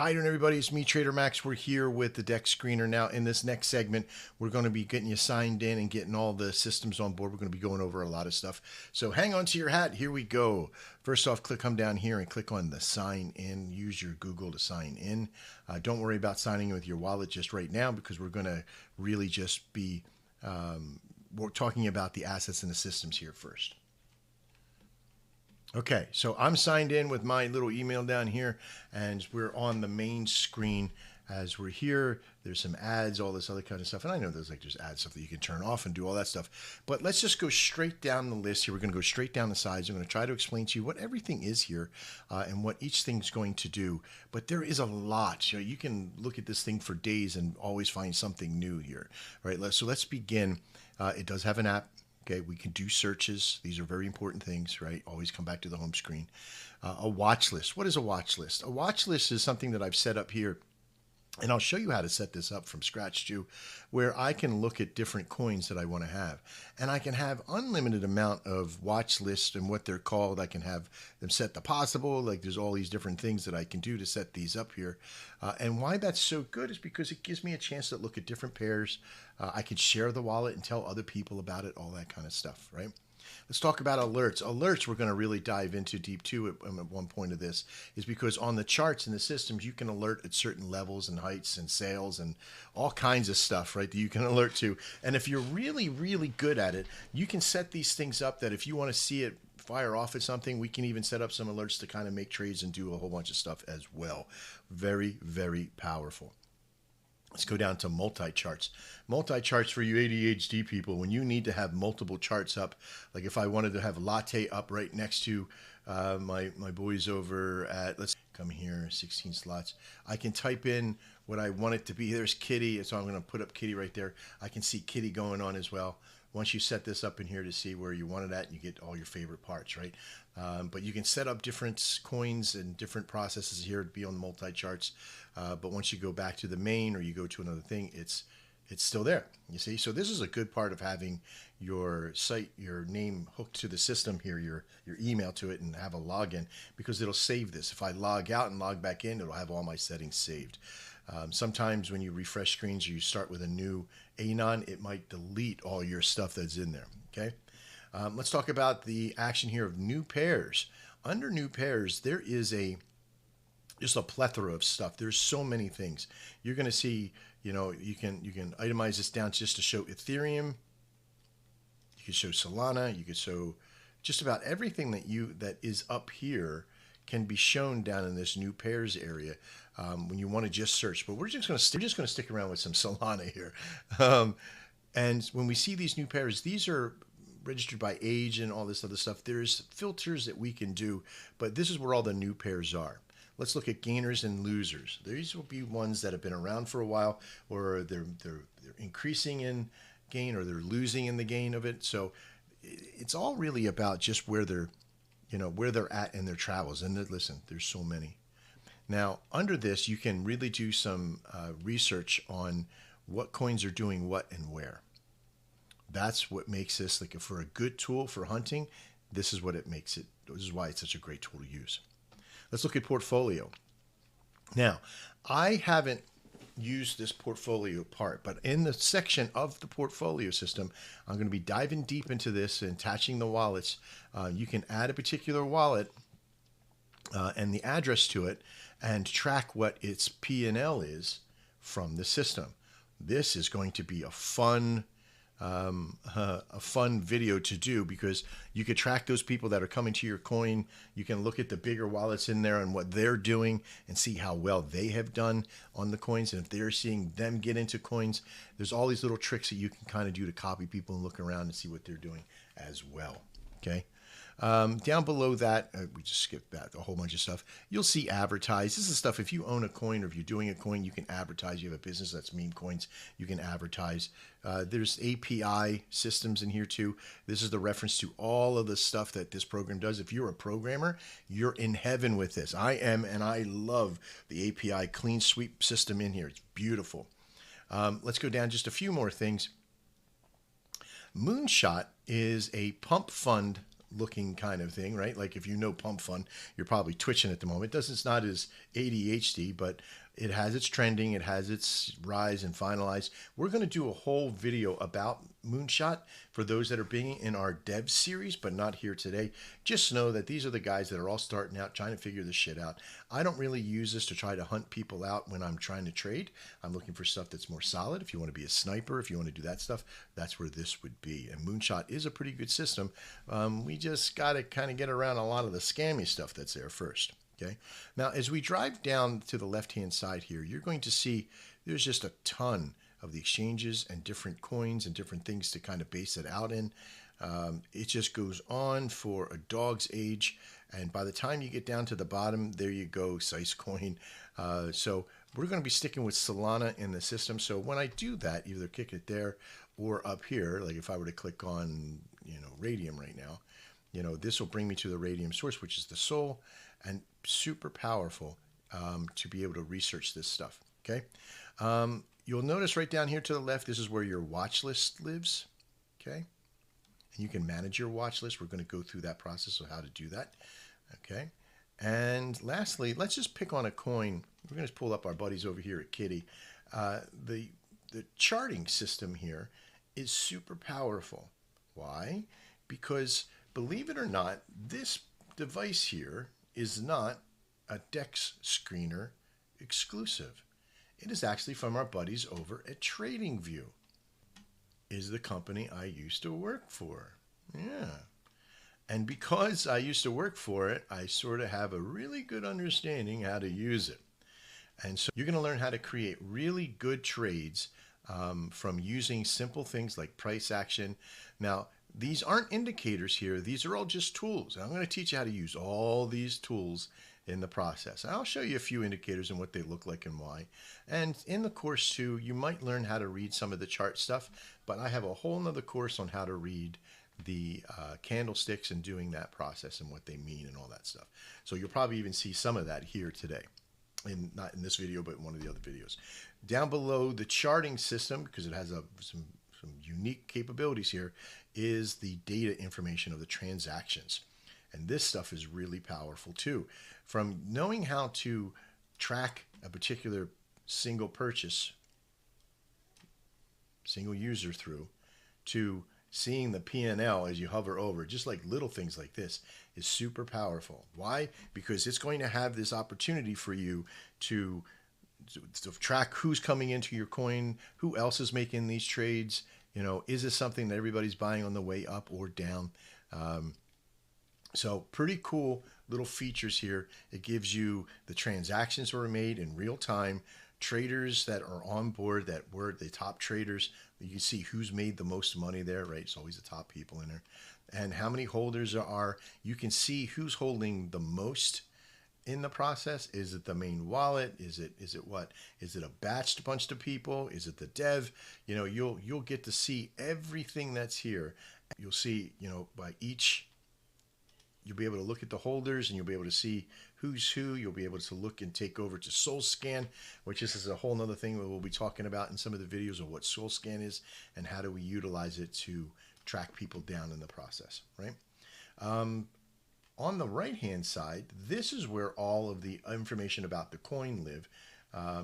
How you doing, everybody? It's me, Trader Max. We're here with the Dexscreener. Now, in this next segment, we're going to be getting you signed in and getting all the systems on board. We're going to be going over a lot of stuff. So hang on to your hat. Here we go. First off, come down here and click on the sign in. Use your Google to sign in. Don't worry about signing in with your wallet just right now, because we're going to really just be we're talking about the assets and the systems here first. Okay, so I'm signed in with my little email down here, and we're on the main screen as we're here. There's some ads, all this other kind of stuff. And I know there's ad stuff that you can turn off and do all that stuff. But let's just go straight down the list here. We're going to go straight down the sides. I'm going to try to explain to you what everything is here and what each thing's going to do. But there is a lot. You can look at this thing for days and always find something new here. All right, so let's begin. It does have an app. Okay, we can do searches. These are very important things, right? Always come back to the home screen. A watch list. What is a watch list? A watch list is something that I've set up here, and I'll show you how to set this up from scratch too, where I can look at different coins that I want to have. And I can have unlimited amount of watch lists and what they're called. I can have them set to possible. Like there's all these different things that I can do to set these up here. And why that's so good is because it gives me a chance to look at different pairs. I can share the wallet and tell other people about it, all that kind of stuff, right? Let's talk about alerts. Alerts we're going to really dive into deep too at one point of this, is because on the charts and the systems, you can alert at certain levels and heights and sales and all kinds of stuff, right, that you can alert to. And if you're really, really good at it, you can set these things up that if you want to see it fire off at something, we can even set up some alerts to kind of make trades and do a whole bunch of stuff as well. Very, very powerful. Let's go down to multi-charts. Multi-charts for you ADHD people, when you need to have multiple charts up, like if I wanted to have latte up right next to my boys over at, let's come here, 16 slots. I can type in what I want it to be. There's Kitty, so I'm going to put up Kitty right there. I can see Kitty going on as well. Once you set this up in here to see where you want it at, you get all your favorite parts, right? But you can set up different coins and different processes here to be on the multi-charts. But once you go back to the main or you go to another thing, it's still there, you see? So this is a good part of having your site, your name hooked to the system here, your email to it, and have a login, because it'll save this. If I log out and log back in, it'll have all my settings saved. Sometimes when you refresh screens or you start with a new anon, it might delete all your stuff that's in there, okay? Let's talk about the action here of new pairs. Under new pairs, there is just a plethora of stuff. There's so many things. You're going to see, you can itemize this down just to show Ethereum. You can show Solana. You could show just about everything that is up here can be shown down in this new pairs area when you want to just search. But we're just going to stick around with some Solana here. And when we see these new pairs, these are registered by age and all this other stuff. There's filters that we can do, but this is where all the new pairs are. Let's look at gainers and losers. These will be ones that have been around for a while, or they're increasing in gain, or they're losing in the gain of it. So it's all really about just where they're at in their travels. And listen, there's so many. Now, under this, you can really do some research on what coins are doing what and where. That's what makes this, like, for a good tool for hunting, this is what it makes it. This is why it's such a great tool to use. Let's look at portfolio. Now, I haven't used this portfolio part, but in the section of the portfolio system, I'm going to be diving deep into this and attaching the wallets. You can add a particular wallet and the address to it and track what its P&L is from the system. This is going to be a fun video to do, because you could track those people that are coming to your coin. You can look at the bigger wallets in there and what they're doing and see how well they have done on the coins. And if they're seeing them get into coins, there's all these little tricks that you can kind of do to copy people and look around and see what they're doing as well. Okay. Down below that, we just skipped that, a whole bunch of stuff. You'll see advertise. This is stuff, if you own a coin or if you're doing a coin, you can advertise. You have a business that's meme coins, you can advertise. There's API systems in here too. This is the reference to all of the stuff that this program does. If you're a programmer, you're in heaven with this. I am, and I love the API clean sweep system in here. It's beautiful. Let's go down just a few more things. Moonshot is a pump fund looking kind of thing, right? Like if you know pump fund, you're probably twitching at the moment. It's not as ADHD, but it has its trending, it has its rise and finalize. We're going to do a whole video about Moonshot for those that are being in our dev series, but not here today. Just know that these are the guys that are all starting out, trying to figure this shit out. I don't really use this to try to hunt people out when I'm trying to trade. I'm looking for stuff that's more solid. If you want to be a sniper, if you want to do that stuff, that's where this would be. And Moonshot is a pretty good system. We just got to kind of get around a lot of the scammy stuff that's there first. Okay. Now, as we drive down to the left-hand side here, you're going to see there's just a ton of the exchanges and different coins and different things to kind of base it out in. It just goes on for a dog's age. And by the time you get down to the bottom, there you go, Sice Coin. So we're going to be sticking with Solana in the system. So when I do that, either kick it there or up here, like if I were to click on, Radium right now, this will bring me to the Radium source, which is the Sol, and super powerful to be able to research this stuff. Okay. You'll notice right down here to the left, this is where your watch list lives. Okay. And you can manage your watch list. We're going to go through that process of how to do that. Okay. And lastly, let's just pick on a coin. We're going to pull up our buddies over here at Kitty. The charting system here is super powerful. Why? Because believe it or not, this device here is not a Dexscreener exclusive. It is actually from our buddies over at TradingView. Is the company I used to work for. Yeah. And because I used to work for it, I sort of have a really good understanding how to use it. And so you're going to learn how to create really good trades from using simple things like price action. Now, these aren't indicators here. These are all just tools. And I'm going to teach you how to use all these tools in the process. And I'll show you a few indicators and what they look like and why. And in the course too, you might learn how to read some of the chart stuff, but I have a whole nother course on how to read the candlesticks and doing that process and what they mean and all that stuff. So you'll probably even see some of that here today. Not in this video, but in one of the other videos. Down below the charting system, because it has some unique capabilities here, is the data information of the transactions. And this stuff is really powerful too. From knowing how to track a particular single purchase, single user through, to seeing the P&L as you hover over, just like little things like this, is super powerful. Why? Because it's going to have this opportunity for you to track who's coming into your coin, who else is making these trades. Is this something that everybody's buying on the way up or down? So pretty cool little features here. It gives you the transactions that were made in real time, traders that are on board that were the top traders. You can see who's made the most money there, right? It's always the top people in there. And how many holders there are. You can see who's holding the most in the process. Is it the main wallet? Is it what? Is it a batched bunch of people? Is it the dev? You'll get to see everything that's here. You'll see, by each, you'll be able to look at the holders and you'll be able to see who's who. You'll be able to look and take over to SoulScan, which this is a whole nother thing that we'll be talking about in some of the videos of what SoulScan is and how do we utilize it to track people down in the process, right? On the right-hand side, this is where all of the information about the coin live.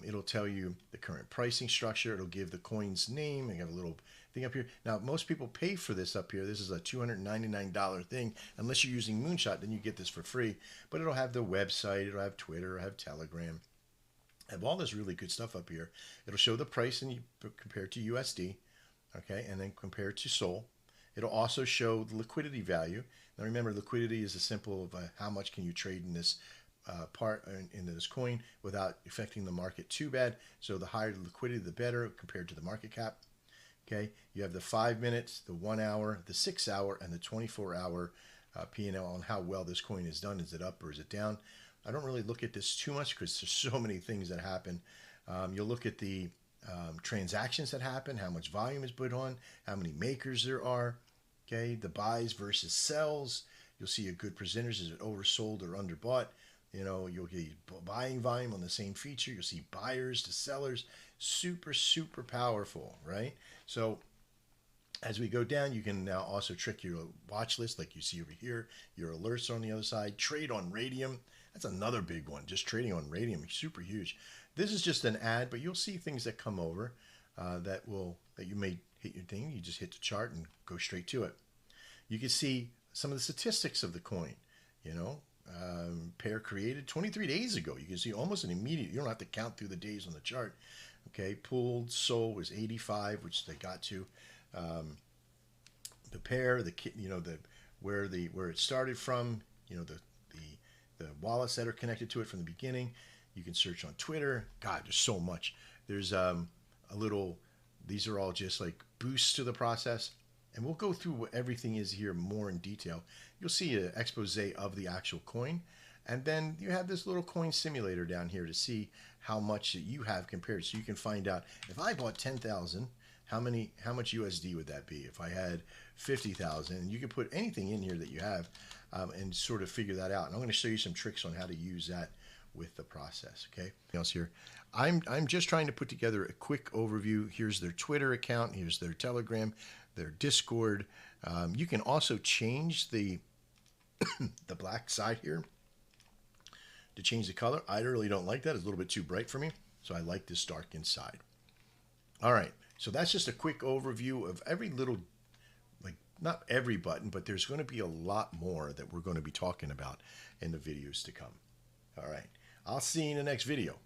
It'll tell you the current pricing structure. It'll give the coin's name. I got a little thing up here. Now, most people pay for this up here. This is a $299 thing. Unless you're using Moonshot, then you get this for free. But it'll have the website. It'll have Twitter. It'll have Telegram. Have all this really good stuff up here. It'll show the price and compared to USD, okay, and then compared to Sol. It'll also show the liquidity value. Now remember, liquidity is a simple of how much can you trade in this part into this coin without affecting the market too bad. So the higher the liquidity, the better compared to the market cap. Okay, you have the 5 minutes, the 1 hour, the 6 hour, and the 24-hour P&L on how well this coin is done. Is it up or is it down? I don't really look at this too much because there's so many things that happen. You'll look at the transactions that happen, how much volume is put on, how many makers there are. Okay, the buys versus sells. You'll see a good percentage. Is it oversold or underbought? You'll get buying volume on the same feature. You'll see buyers to sellers. Super, super powerful, right? So As we go down, you can now also trick your watch list like you see over here. Your alerts are on the other side. Trade on Radium. That's another big one. Just trading on Radium, super huge. This is just an ad, but you'll see things that come over that you may hit your thing. You just hit the chart and go straight to it. You can see some of the statistics of the coin. You know, pair created 23 days ago. You can see almost an immediate. You don't have to count through the days on the chart. Okay, pulled sold was 85, which they got to. The pair, where it started from, the wallets that are connected to it from the beginning. You can search on Twitter. God, there's so much. There's these are all just like boosts to the process. And we'll go through what everything is here more in detail. You'll see an expose of the actual coin. And then you have this little coin simulator down here to see how much you have compared. So you can find out, if I bought 10,000, how much USD would that be? If I had 50,000, and you can put anything in here that you have and sort of figure that out. And I'm going to show you some tricks on how to use that with the process. Okay. Else here, I'm just trying to put together a quick overview. Here's their Twitter account. Here's their Telegram, their Discord. You can also change the the black side here to change the color. I really don't like that. It's a little bit too bright for me. So I like this dark inside. All right. So that's just a quick overview of every little, like not every button, but there's going to be a lot more that we're going to be talking about in the videos to come. All right. I'll see you in the next video.